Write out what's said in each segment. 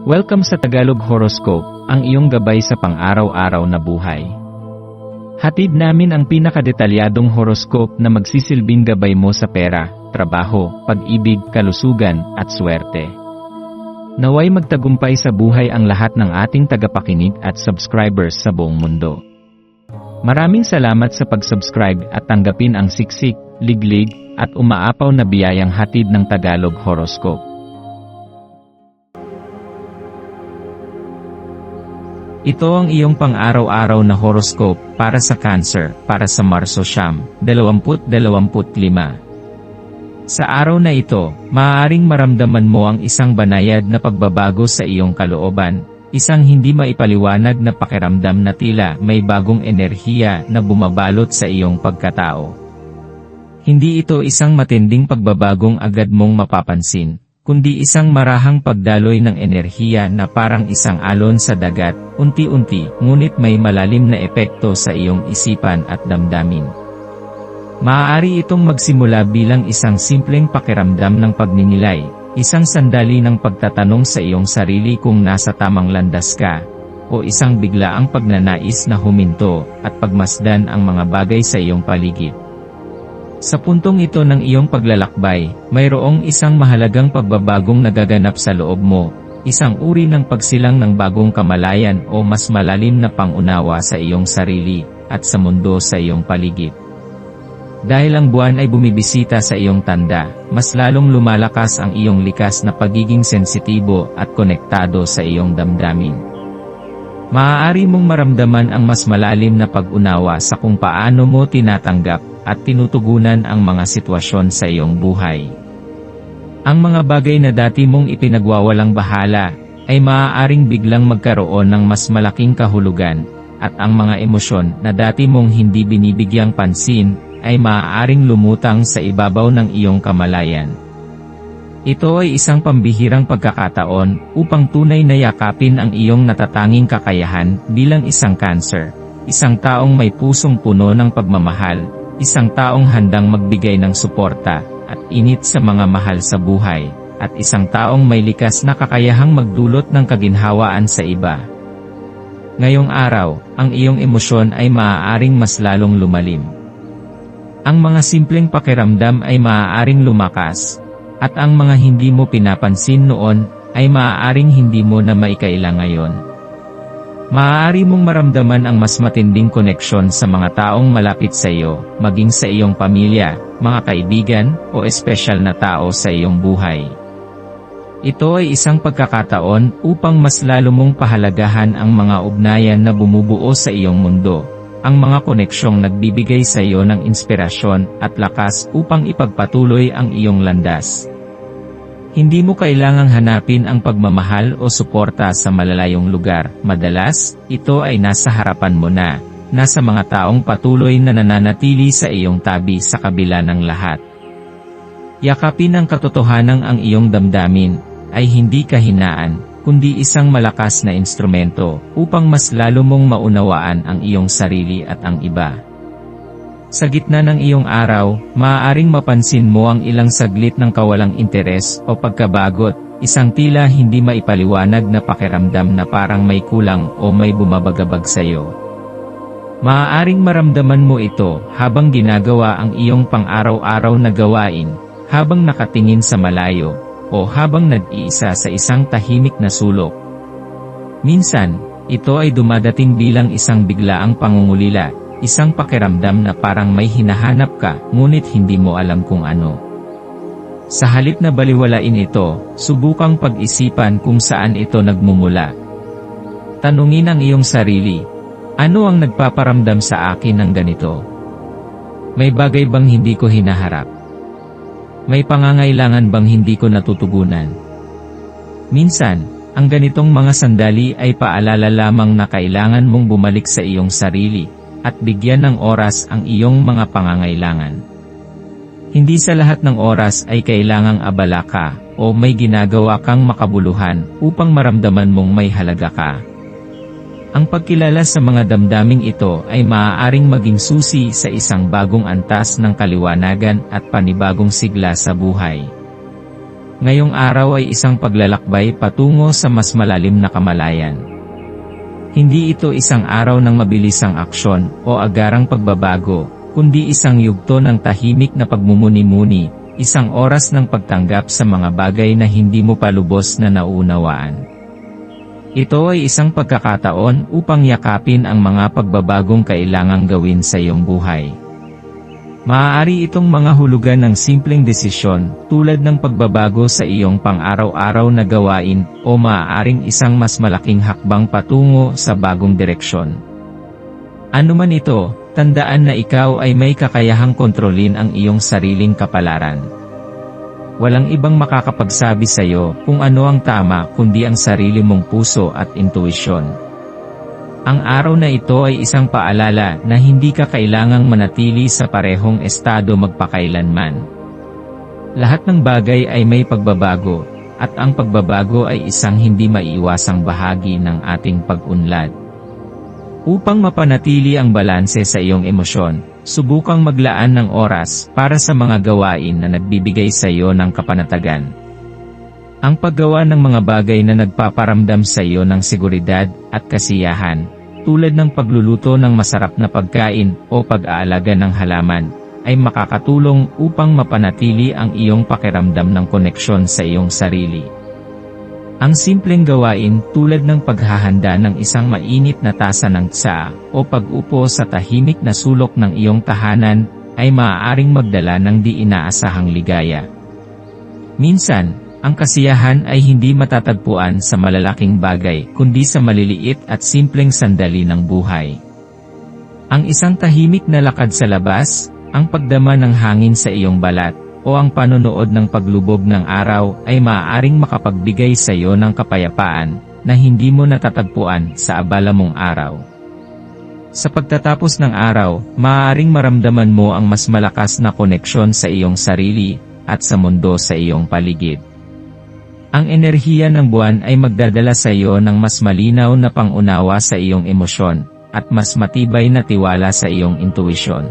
Welcome sa Tagalog Horoscope, ang iyong gabay sa pang-araw-araw na buhay. Hatid namin ang pinakadetalyadong horoscope na magsisilbing gabay mo sa pera, trabaho, pag-ibig, kalusugan, at swerte. Naway magtagumpay sa buhay ang lahat ng ating tagapakinig at subscribers sa buong mundo. Maraming salamat sa pag-subscribe at tanggapin ang siksik, liglig, at umaapaw na biyayang hatid ng Tagalog Horoscope. Ito ang iyong pang-araw-araw na horoscope para sa Cancer, para sa Marso 2025. Sa araw na ito, maaaring maramdaman mo ang isang banayad na pagbabago sa iyong kalooban, isang hindi maipaliwanag na pakiramdam na tila may bagong enerhiya na bumabalot sa iyong pagkatao. Hindi ito isang matinding pagbabagong agad mong mapapansin, kundi isang marahang pagdaloy ng enerhiya na parang isang alon sa dagat, unti-unti, ngunit may malalim na epekto sa iyong isipan at damdamin. Maaari itong magsimula bilang isang simpleng pakiramdam ng pagninilay, isang sandali ng pagtatanong sa iyong sarili kung nasa tamang landas ka, o isang biglaang pagnanais na huminto at pagmasdan ang mga bagay sa iyong paligid. Sa puntong ito ng iyong paglalakbay, mayroong isang mahalagang pagbabagong nagaganap sa loob mo, isang uri ng pagsilang ng bagong kamalayan o mas malalim na pangunawa sa iyong sarili, at sa mundo sa iyong paligid. Dahil ang buwan ay bumibisita sa iyong tanda, mas lalong lumalakas ang iyong likas na pagiging sensitibo at konektado sa iyong damdamin. Maaari mong maramdaman ang mas malalim na pag-unawa sa kung paano mo tinatanggap at tinutugunan ang mga sitwasyon sa iyong buhay. Ang mga bagay na dati mong ipinagwawalang bahala, ay maaaring biglang magkaroon ng mas malaking kahulugan, at ang mga emosyon na dati mong hindi binibigyang pansin, ay maaaring lumutang sa ibabaw ng iyong kamalayan. Ito ay isang pambihirang pagkakataon, upang tunay na yakapin ang iyong natatanging kakayahan bilang isang Cancer, isang taong may pusong puno ng pagmamahal, isang taong handang magbigay ng suporta at init sa mga mahal sa buhay, at isang taong may likas na kakayahang magdulot ng kaginhawaan sa iba. Ngayong araw, ang iyong emosyon ay maaaring mas lalong lumalim. Ang mga simpleng pakiramdam ay maaaring lumakas, at ang mga hindi mo pinapansin noon ay maaaring hindi mo na maikaila ngayon. Maaari mong maramdaman ang mas matinding koneksyon sa mga taong malapit sa iyo, maging sa iyong pamilya, mga kaibigan, o espesyal na tao sa iyong buhay. Ito ay isang pagkakataon upang mas lalo mong pahalagahan ang mga ugnayan na bumubuo sa iyong mundo, ang mga koneksyong nagbibigay sa iyo ng inspirasyon at lakas upang ipagpatuloy ang iyong landas. Hindi mo kailangang hanapin ang pagmamahal o suporta sa malalayong lugar. Madalas, ito ay nasa harapan mo na, nasa mga taong patuloy na nananatili sa iyong tabi sa kabila ng lahat. Yakapin ang katotohanang ang iyong damdamin ay hindi kahinaan, kundi isang malakas na instrumento upang mas lalo mong maunawaan ang iyong sarili at ang iba. Sa gitna ng iyong araw, maaaring mapansin mo ang ilang saglit ng kawalang interes o pagkabagot, isang tila hindi maipaliwanag na pakiramdam na parang may kulang o may bumabagabag sa iyo. Maaaring maramdaman mo ito habang ginagawa ang iyong pang-araw-araw na gawain, habang nakatingin sa malayo, o habang nag-iisa sa isang tahimik na sulok. Minsan, ito ay dumadating bilang isang biglaang pangungulila, isang pakiramdam na parang may hinahanap ka, ngunit hindi mo alam kung ano. Sa halip na baliwalain ito, subukang pag-isipan kung saan ito nagmumula. Tanungin ang iyong sarili, ano ang nagpaparamdam sa akin ng ganito? May bagay bang hindi ko hinaharap? May pangangailangan bang hindi ko natutugunan? Minsan, ang ganitong mga sandali ay paalala lamang na kailangan mong bumalik sa iyong sarili, at bigyan ng oras ang iyong mga pangangailangan. Hindi sa lahat ng oras ay kailangang abala ka, o may ginagawa kang makabuluhan, upang maramdaman mong may halaga ka. Ang pagkilala sa mga damdaming ito ay maaaring maging susi sa isang bagong antas ng kaliwanagan at panibagong sigla sa buhay. ngayong araw ay isang paglalakbay patungo sa mas malalim na kamalayan. Hindi ito isang araw ng mabilisang aksyon o agarang pagbabago, kundi isang yugto ng tahimik na pagmumuni-muni, isang oras ng pagtanggap sa mga bagay na hindi mo pa lubos na naunawaan. Ito ay isang pagkakataon upang yakapin ang mga pagbabagong kailangang gawin sa iyong buhay. Maaari itong mga hulugan ng simpleng desisyon, tulad ng pagbabago sa iyong pang-araw-araw na gawain, o maaaring isang mas malaking hakbang patungo sa bagong direksyon. Ano man ito, tandaan na ikaw ay may kakayahang kontrolin ang iyong sariling kapalaran. Walang ibang makakapagsabi sa iyo kung ano ang tama kundi ang sarili mong puso at intuisyon. Ang araw na ito ay isang paalala na hindi ka kailangang manatili sa parehong estado magpakailanman. Lahat ng bagay ay may pagbabago, at ang pagbabago ay isang hindi maiiwasang bahagi ng ating pag-unlad. Upang mapanatili ang balanse sa iyong emosyon, subukang maglaan ng oras para sa mga gawain na nagbibigay sa iyo ng kapanatagan. Ang paggawa ng mga bagay na nagpaparamdam sa iyo ng seguridad at kasiyahan, tulad ng pagluluto ng masarap na pagkain o pag-aalaga ng halaman, ay makakatulong upang mapanatili ang iyong pakiramdam ng koneksyon sa iyong sarili. Ang simpleng gawain tulad ng paghahanda ng isang mainit na tasa ng tsaa o pag-upo sa tahimik na sulok ng iyong tahanan ay maaaring magdala ng di inaasahang ligaya. Minsan, ang kasiyahan ay hindi matatagpuan sa malalaking bagay kundi sa maliliit at simpleng sandali ng buhay. Ang isang tahimik na lakad sa labas, ang pagdama ng hangin sa iyong balat, o ang panonood ng paglubog ng araw ay maaaring makapagbigay sa iyo ng kapayapaan na hindi mo natatagpuan sa abala mong araw. Sa pagtatapos ng araw, maaaring maramdaman mo ang mas malakas na koneksyon sa iyong sarili at sa mundo sa iyong paligid. Ang enerhiya ng buwan ay magdadala sa iyo ng mas malinaw na pangunawa sa iyong emosyon at mas matibay na tiwala sa iyong intuisyon.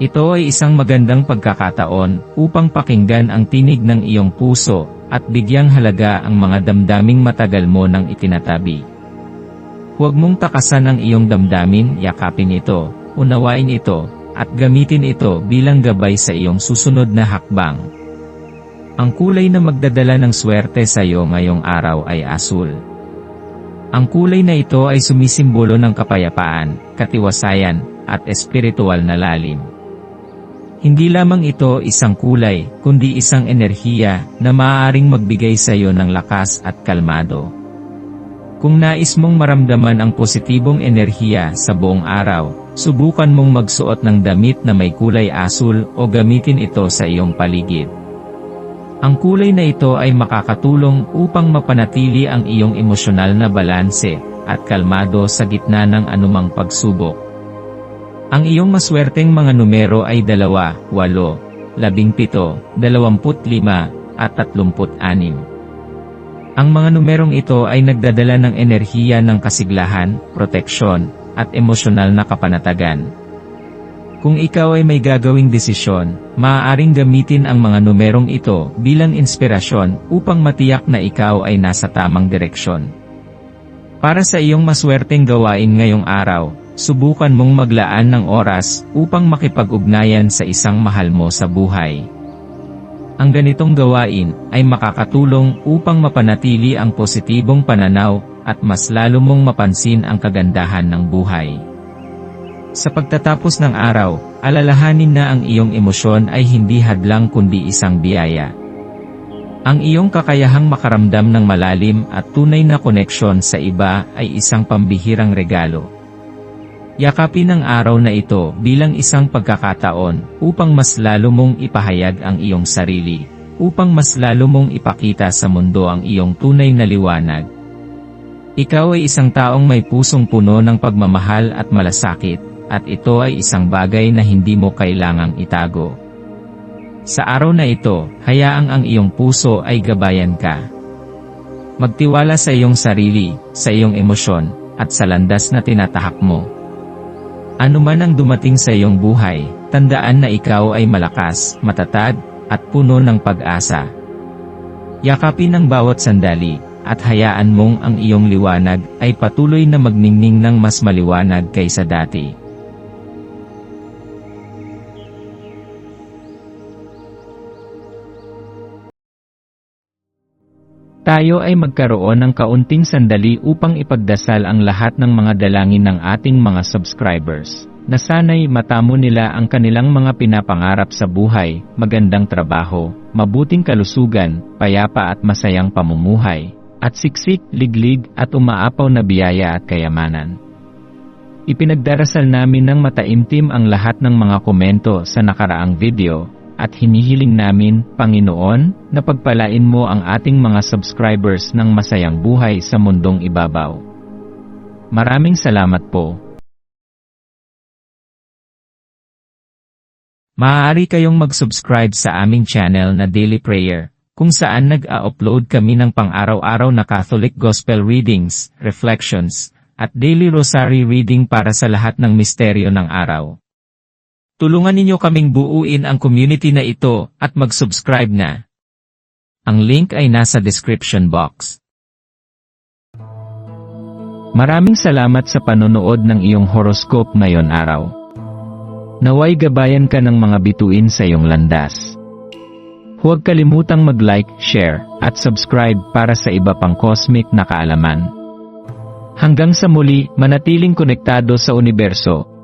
Ito ay isang magandang pagkakataon upang pakinggan ang tinig ng iyong puso at bigyang halaga ang mga damdaming matagal mo nang itinatabi. Huwag mong takasan ang iyong damdamin, yakapin ito, unawain ito, at gamitin ito bilang gabay sa iyong susunod na hakbang. Ang kulay na magdadala ng swerte sa iyo ngayong araw ay asul. Ang kulay na ito ay sumisimbolo ng kapayapaan, katiwasayan, at espiritual na lalim. Hindi lamang ito isang kulay, kundi isang enerhiya na maaaring magbigay sa iyo ng lakas at kalmado. Kung nais mong maramdaman ang positibong enerhiya sa buong araw, subukan mong magsuot ng damit na may kulay asul o gamitin ito sa iyong paligid. Ang kulay na ito ay makakatulong upang mapanatili ang iyong emosyonal na balanse at kalmado sa gitna ng anumang pagsubok. Ang iyong maswerteng mga numero ay 2, 8, 17, 25, at 36. Ang mga numerong ito ay nagdadala ng enerhiya ng kasiglahan, proteksyon, at emosyonal na kapanatagan. Kung ikaw ay may gagawing desisyon, maaaring gamitin ang mga numerong ito bilang inspirasyon upang matiyak na ikaw ay nasa tamang direksyon. Para sa iyong maswerteng gawain ngayong araw, subukan mong maglaan ng oras upang makipag-ugnayan sa isang mahal mo sa buhay. Ang ganitong gawain ay makakatulong upang mapanatili ang positibong pananaw at mas lalo mong mapansin ang kagandahan ng buhay. Sa pagtatapos ng araw, alalahanin na ang iyong emosyon ay hindi hadlang kundi isang biyaya. Ang iyong kakayahang makaramdam ng malalim at tunay na koneksyon sa iba ay isang pambihirang regalo. Yakapin ang araw na ito bilang isang pagkakataon upang mas lalo mong ipahayag ang iyong sarili, upang mas lalo mong ipakita sa mundo ang iyong tunay na liwanag. Ikaw ay isang taong may pusong puno ng pagmamahal at malasakit, at ito ay isang bagay na hindi mo kailangang itago. Sa araw na ito, hayaang ang iyong puso ay gabayan ka. Magtiwala sa iyong sarili, sa iyong emosyon, at sa landas na tinatahak mo. Ano man ang dumating sa iyong buhay, tandaan na ikaw ay malakas, matatag, at puno ng pag-asa. Yakapin ang bawat sandali, at hayaan mong ang iyong liwanag ay patuloy na magningning ng mas maliwanag kaysa dati. Tayo ay magkaroon ng kaunting sandali upang ipagdasal ang lahat ng mga dalangin ng ating mga subscribers, na sana'y matamo nila ang kanilang mga pinapangarap sa buhay, magandang trabaho, mabuting kalusugan, payapa at masayang pamumuhay, at siksik, liglig at umaapaw na biyaya at kayamanan. Ipinagdarasal namin ng mataimtim ang lahat ng mga komento sa nakaraang video, at hinihiling namin, Panginoon, na pagpalain mo ang ating mga subscribers ng masayang buhay sa mundong ibabaw. Maraming salamat po. Maaari kayong mag-subscribe sa aming channel na Daily Prayer, kung saan nag-a-upload kami ng pang-araw-araw na Catholic Gospel readings, reflections, at daily rosary reading para sa lahat ng misteryo ng araw. Tulungan ninyo kaming buuin ang community na ito at mag-subscribe na. Ang link ay nasa description box. Maraming salamat sa panonood ng iyong horoscope ngayon araw. Naway gabayan ka ng mga bituin sa iyong landas. Huwag kalimutang mag-like, share, at subscribe para sa iba pang cosmic na kaalaman. Hanggang sa muli, manatiling konektado sa universo.